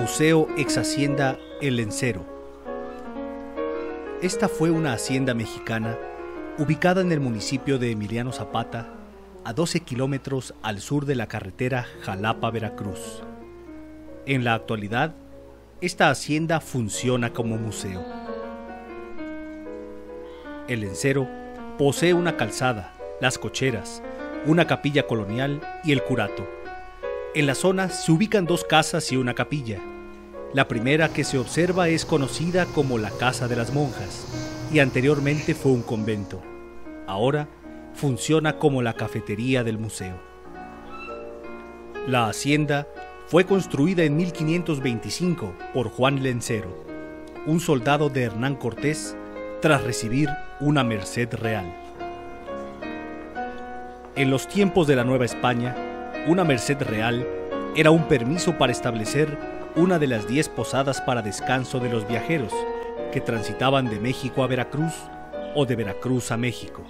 Museo ex Hacienda El Lencero. Esta fue una hacienda mexicana ubicada en el municipio de Emiliano Zapata, a 12 kilómetros al sur de la carretera Jalapa-Veracruz. En la actualidad, esta hacienda funciona como museo. El Lencero posee una calzada, las cocheras, una capilla colonial y el curato. En la zona se ubican dos casas y una capilla. La primera que se observa es conocida como la Casa de las Monjas y anteriormente fue un convento. Ahora funciona como la cafetería del museo. La hacienda fue construida en 1525 por Juan Lencero, un soldado de Hernán Cortés, tras recibir una merced real. En los tiempos de la Nueva España, una merced real era un permiso para establecer una de las 10 posadas para descanso de los viajeros que transitaban de México a Veracruz o de Veracruz a México.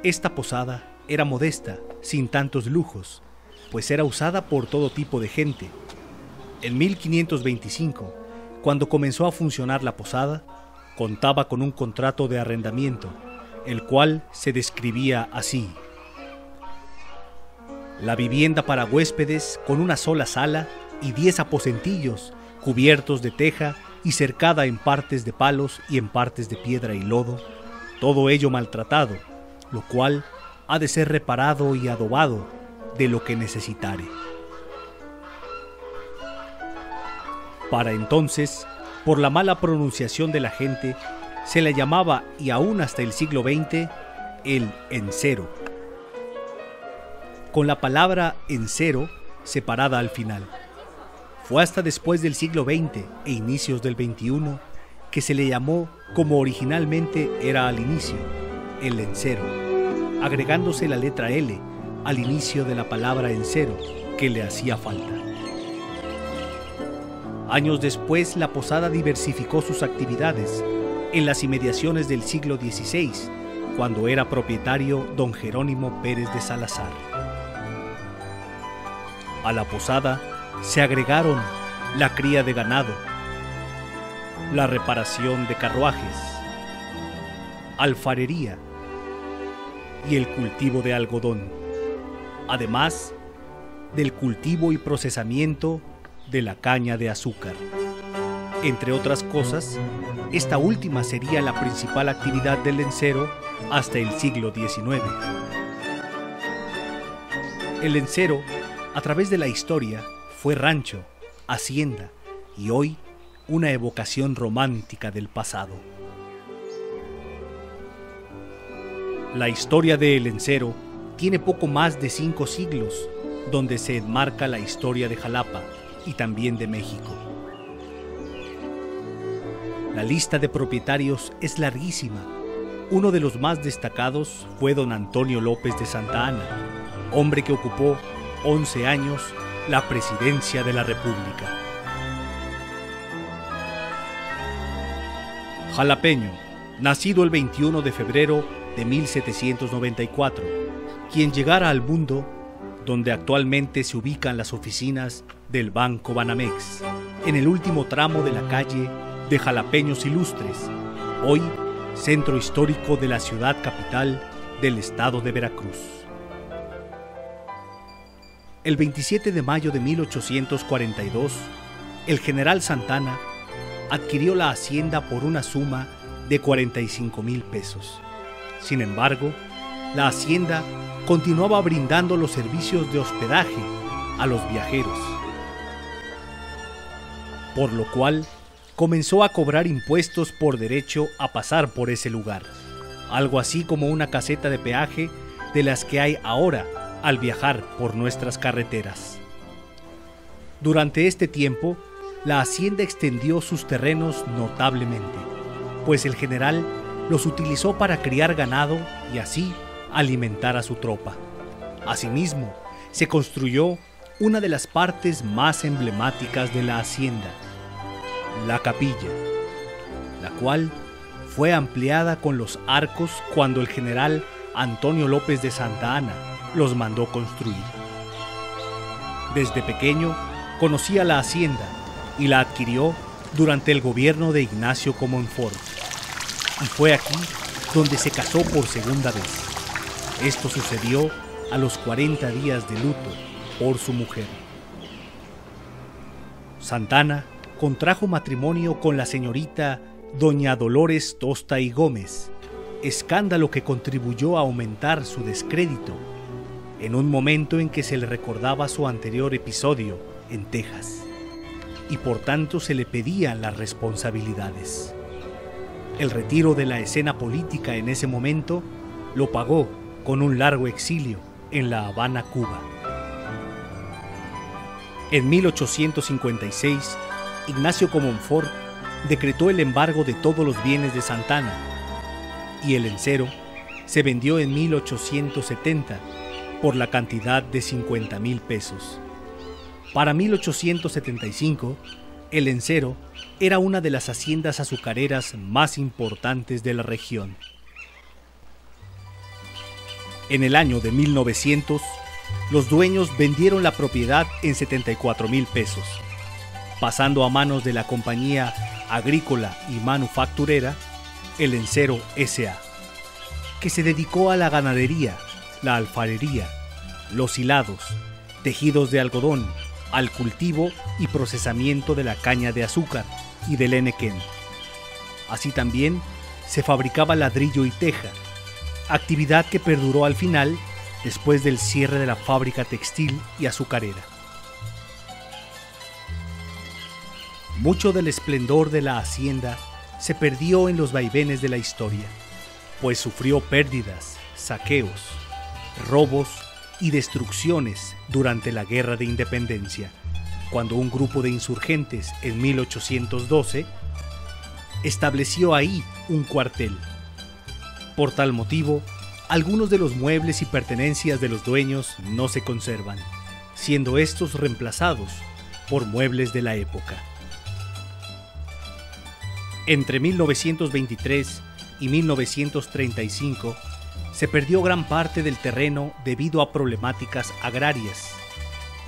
Esta posada era modesta, sin tantos lujos, pues era usada por todo tipo de gente. En 1525, cuando comenzó a funcionar la posada, contaba con un contrato de arrendamiento, el cual se describía así: la vivienda para huéspedes con una sola sala y 10 aposentillos cubiertos de teja y cercada en partes de palos y en partes de piedra y lodo, todo ello maltratado, lo cual ha de ser reparado y adobado de lo que necesitare. Para entonces, por la mala pronunciación de la gente, se le llamaba, y aún hasta el siglo XX, el encero, con la palabra encero separada al final. Fue hasta después del siglo XX e inicios del XXI que se le llamó, como originalmente era al inicio, el lencero, agregándose la letra L al inicio de la palabra encero, que le hacía falta. Años después, la posada diversificó sus actividades en las inmediaciones del siglo XVI, cuando era propietario don Jerónimo Pérez de Salazar. A la posada se agregaron la cría de ganado, la reparación de carruajes, alfarería y el cultivo de algodón, además del cultivo y procesamiento de la caña de azúcar. Entre otras cosas, esta última sería la principal actividad del lencero hasta el siglo XIX. El lencero, a través de la historia, fue rancho, hacienda y hoy una evocación romántica del pasado. La historia de El Lencero tiene poco más de 5 siglos, donde se enmarca la historia de Jalapa y también de México. La lista de propietarios es larguísima. Uno de los más destacados fue don Antonio López de Santa Anna, hombre que ocupó 11 años la presidencia de la República. Jalapeño, nacido el 21 de febrero de 1794, quien llegara al mundo donde actualmente se ubican las oficinas del Banco Banamex, en el último tramo de la calle de Jalapeños Ilustres, hoy centro histórico de la ciudad capital del estado de Veracruz. El 27 de mayo de 1842, el general Santa Anna adquirió la hacienda por una suma de 45,000 pesos. Sin embargo, la hacienda continuaba brindando los servicios de hospedaje a los viajeros, por lo cual comenzó a cobrar impuestos por derecho a pasar por ese lugar, algo así como una caseta de peaje de las que hay ahora al viajar por nuestras carreteras. Durante este tiempo, la hacienda extendió sus terrenos notablemente, pues el general los utilizó para criar ganado y así alimentar a su tropa. Asimismo, se construyó una de las partes más emblemáticas de la hacienda, la capilla, la cual fue ampliada con los arcos cuando el general Antonio López de Santa Anna los mandó construir. Desde pequeño conocía la hacienda y la adquirió durante el gobierno de Ignacio Comonfort. Y fue aquí donde se casó por segunda vez. Esto sucedió a los 40 días de luto por su mujer. Santana contrajo matrimonio con la señorita doña Dolores Tosta y Gómez, escándalo que contribuyó a aumentar su descrédito en un momento en que se le recordaba su anterior episodio en Texas, y por tanto se le pedían las responsabilidades. El retiro de la escena política en ese momento lo pagó con un largo exilio en La Habana, Cuba. En 1856, Ignacio Comonfort decretó el embargo de todos los bienes de Santana, y el encero se vendió en 1870 por la cantidad de 50,000 pesos. Para 1875, el encero era una de las haciendas azucareras más importantes de la región. En el año de 1900, los dueños vendieron la propiedad en 74,000 pesos, pasando a manos de la compañía agrícola y manufacturera El Encero S.A., que se dedicó a la ganadería, la alfarería, los hilados, tejidos de algodón, al cultivo y procesamiento de la caña de azúcar y del henequén. Así también se fabricaba ladrillo y teja, actividad que perduró al final después del cierre de la fábrica textil y azucarera. Mucho del esplendor de la hacienda se perdió en los vaivenes de la historia, pues sufrió pérdidas, saqueos, robos y destrucciones durante la Guerra de Independencia, cuando un grupo de insurgentes en 1812 estableció ahí un cuartel. Por tal motivo, algunos de los muebles y pertenencias de los dueños no se conservan, siendo estos reemplazados por muebles de la época. Entre 1923 y 1935 se perdió gran parte del terreno debido a problemáticas agrarias.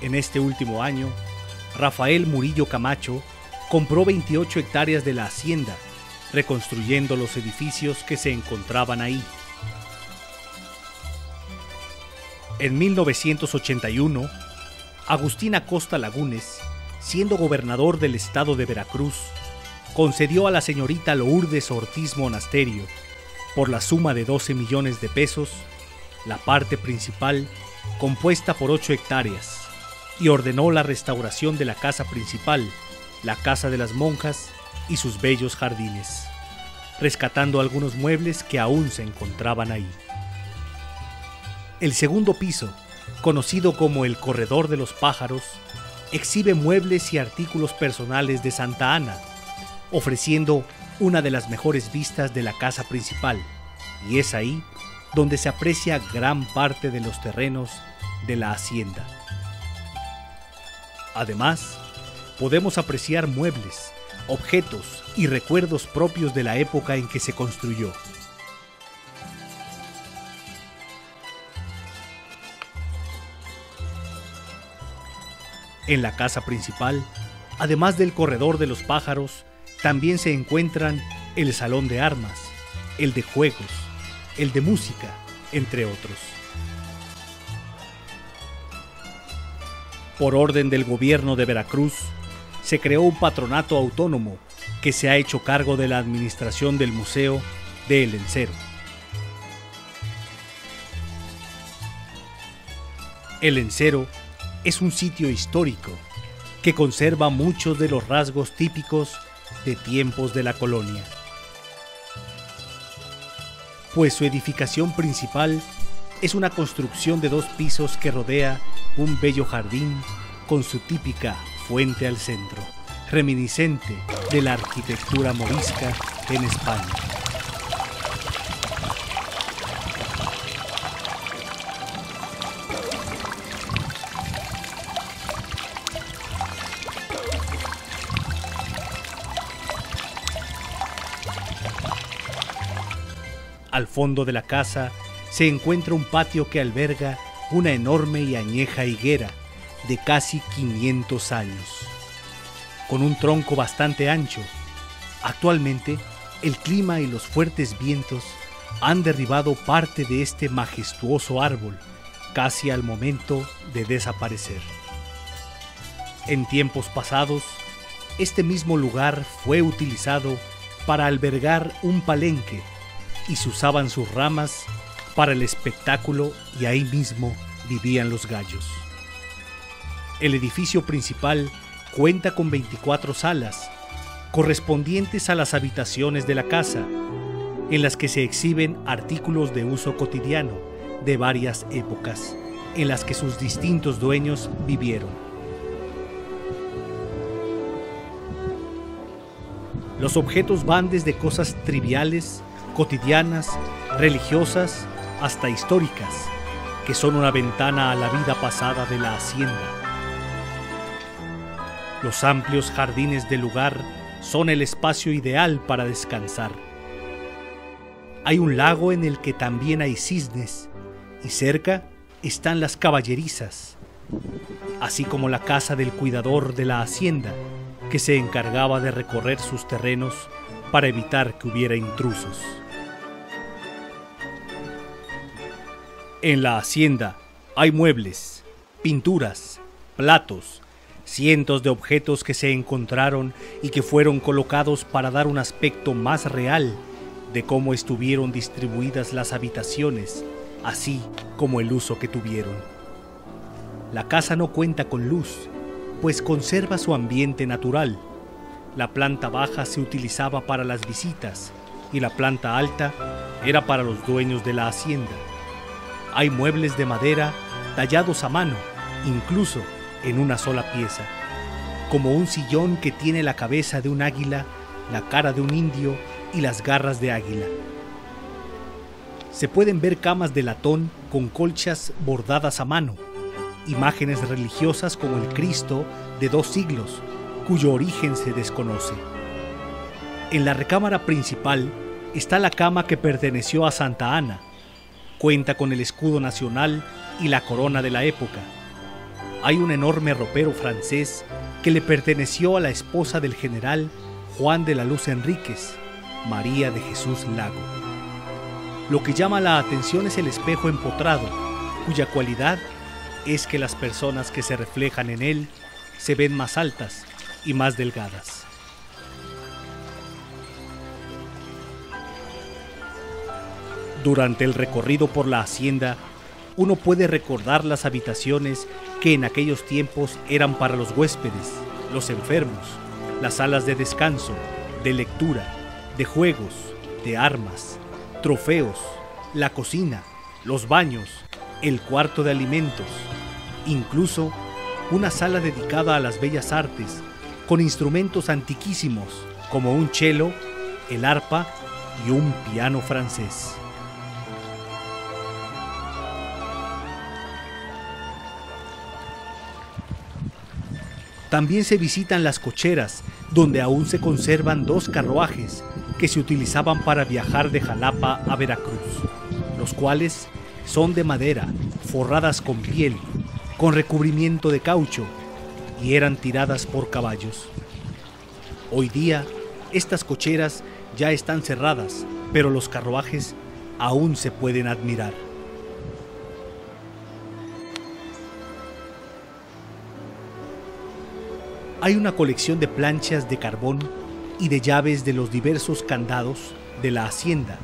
En este último año, Rafael Murillo Camacho compró 28 hectáreas de la hacienda, reconstruyendo los edificios que se encontraban ahí. En 1981, Agustín Acosta Lagunes, siendo gobernador del estado de Veracruz, concedió a la señorita Lourdes Ortiz Monasterio, por la suma de 12 millones de pesos, la parte principal, compuesta por 8 hectáreas, y ordenó la restauración de la casa principal, la Casa de las Monjas y sus bellos jardines, rescatando algunos muebles que aún se encontraban ahí. El segundo piso, conocido como el Corredor de los Pájaros, exhibe muebles y artículos personales de Santa Ana, ofreciendo una de las mejores vistas de la casa principal, y es ahí donde se aprecia gran parte de los terrenos de la hacienda. Además, podemos apreciar muebles, objetos y recuerdos propios de la época en que se construyó. En la casa principal, además del Corredor de los Pájaros, también se encuentran el Salón de Armas, el de Juegos, el de Música, entre otros. Por orden del gobierno de Veracruz, se creó un patronato autónomo que se ha hecho cargo de la administración del Museo de El Encero. El Encero es un sitio histórico que conserva muchos de los rasgos típicos de tiempos de la colonia, pues su edificación principal es una construcción de 2 pisos que rodea un bello jardín con su típica fuente al centro, reminiscente de la arquitectura morisca en España. Al fondo de la casa se encuentra un patio que alberga una enorme y añeja higuera, de casi 500 años, con un tronco bastante ancho. Actualmente, el clima y los fuertes vientos han derribado parte de este majestuoso árbol casi al momento de desaparecer. En tiempos pasados, este mismo lugar fue utilizado para albergar un palenque y se usaban sus ramas para el espectáculo, y ahí mismo vivían los gallos. El edificio principal cuenta con 24 salas, correspondientes a las habitaciones de la casa, en las que se exhiben artículos de uso cotidiano de varias épocas, en las que sus distintos dueños vivieron. Los objetos van desde cosas triviales, cotidianas, religiosas, hasta históricas, que son una ventana a la vida pasada de la hacienda. Los amplios jardines del lugar son el espacio ideal para descansar. Hay un lago en el que también hay cisnes, y cerca están las caballerizas, así como la casa del cuidador de la hacienda, que se encargaba de recorrer sus terrenos para evitar que hubiera intrusos. En la hacienda hay muebles, pinturas, platos, cientos de objetos que se encontraron y que fueron colocados para dar un aspecto más real de cómo estuvieron distribuidas las habitaciones, así como el uso que tuvieron. La casa no cuenta con luz, pues conserva su ambiente natural. La planta baja se utilizaba para las visitas y la planta alta era para los dueños de la hacienda. Hay muebles de madera tallados a mano, incluso en una sola pieza, como un sillón que tiene la cabeza de un águila, la cara de un indio y las garras de águila. Se pueden ver camas de latón con colchas bordadas a mano, imágenes religiosas como el Cristo de 2 siglos, cuyo origen se desconoce. En la recámara principal está la cama que perteneció a Santa Ana. Cuenta con el escudo nacional y la corona de la época. Hay un enorme ropero francés que le perteneció a la esposa del general Juan de la Luz Enríquez, María de Jesús Lago. Lo que llama la atención es el espejo empotrado, cuya cualidad es que las personas que se reflejan en él se ven más altas y más delgadas. Durante el recorrido por la hacienda, uno puede recordar las habitaciones que en aquellos tiempos eran para los huéspedes, los enfermos, las salas de descanso, de lectura, de juegos, de armas, trofeos, la cocina, los baños, el cuarto de alimentos, incluso una sala dedicada a las bellas artes, con instrumentos antiquísimos como un cello, el arpa y un piano francés. También se visitan las cocheras, donde aún se conservan 2 carruajes que se utilizaban para viajar de Jalapa a Veracruz, los cuales son de madera, forradas con piel, con recubrimiento de caucho, y eran tiradas por caballos. Hoy día, estas cocheras ya están cerradas, pero los carruajes aún se pueden admirar. Hay una colección de planchas de carbón y de llaves de los diversos candados de la hacienda.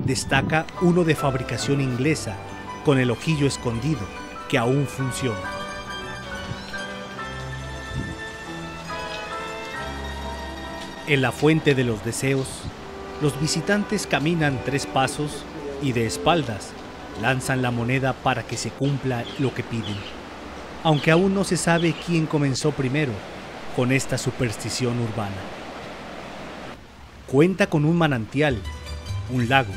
Destaca uno de fabricación inglesa, con el ojillo escondido, que aún funciona. En la fuente de los deseos, los visitantes caminan 3 pasos y de espaldas lanzan la moneda para que se cumpla lo que piden, aunque aún no se sabe quién comenzó primero con esta superstición urbana. Cuenta con un manantial, un lago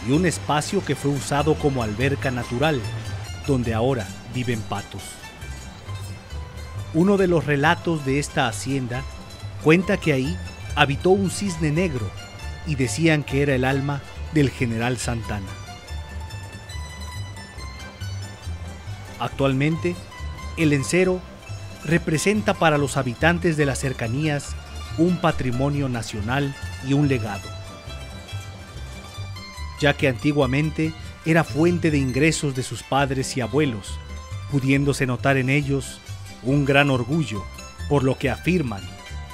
y un espacio que fue usado como alberca natural, donde ahora viven patos. Uno de los relatos de esta hacienda cuenta que ahí habitó un cisne negro y decían que era el alma del general Santana. Actualmente El Lencero representa para los habitantes de las cercanías un patrimonio nacional y un legado, ya que antiguamente era fuente de ingresos de sus padres y abuelos, pudiéndose notar en ellos un gran orgullo por lo que afirman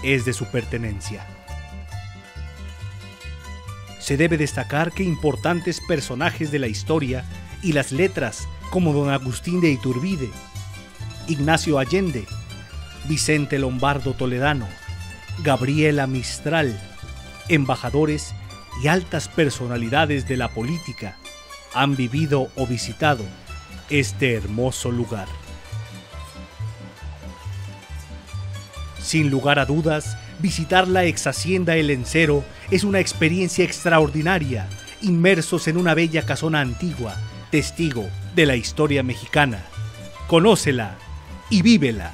es de su pertenencia. Se debe destacar que importantes personajes de la historia y las letras como don Agustín de Iturbide, Ignacio Allende, Vicente Lombardo Toledano, Gabriela Mistral, embajadores y altas personalidades de la política han vivido o visitado este hermoso lugar. Sin lugar a dudas, visitar la ex hacienda El Lencero es una experiencia extraordinaria, inmersos en una bella casona antigua, testigo de la historia mexicana. Conócela y vívela.